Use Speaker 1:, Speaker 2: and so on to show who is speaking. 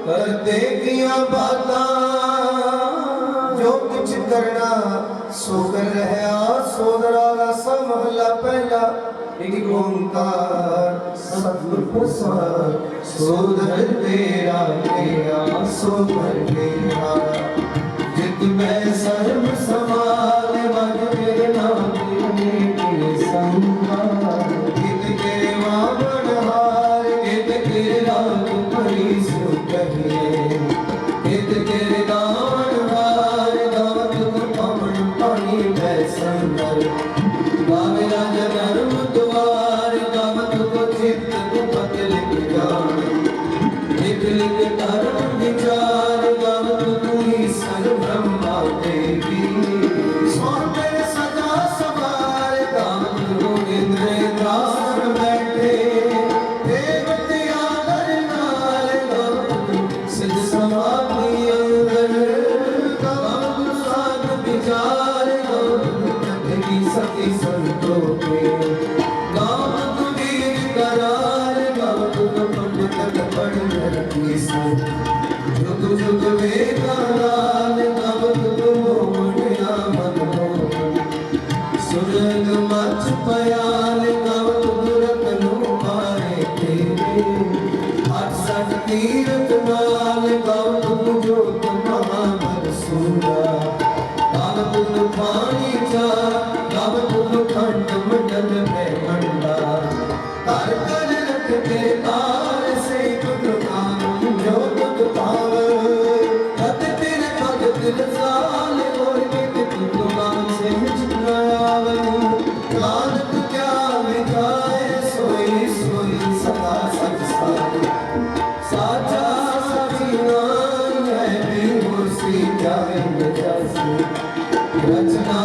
Speaker 1: करते किया बातां जो कुछ करना सो कर रहा सोदरा रसा महला पहला एक ओंकार सतगुर प्रसाद सोदर तेरा तेरा सो कर तेरा जित मैं सर्व समाल मज मेरे नाम के संहार कित के वामन हार कित के राग परी सो कहिए कित के दावन हार दावत को पवन पानी मैं संदर गावे राजा धर्म द्वार दावत को चित्त को पत लिख जान लिख लिख धर्म विचार दावत को ही सर्व ब्रह्मा देवी स्वामी सदा सवार दावत को इंद्र इंद्रासन बैठे देवतिया नर नाल दावत को सिद्ध समाधि अंदर दावत को साध विचार दावत को सती संतों के दावत को वीर करार दावत को पंडित पढ़ रखी सब जुग जुग वेदांत दावत को मोहनिया मन मोहन सुरग मच पयाल दावत को रतनो मारे तेरे अठ सठ तीरथ नाल दावत को जोत महावर सूरा दावत को पानी चा दावत को खंड मंडल में मंडा तार कर रखते तार से तुझ काम जो तुझ पावे रत तेरे भगत रसाल और के तुझ नाम से मुझावे नानक क्या विचारे सोई सोई सदा सच साई साचा सची नाई है भी मुर्सी जाए जैसे रचना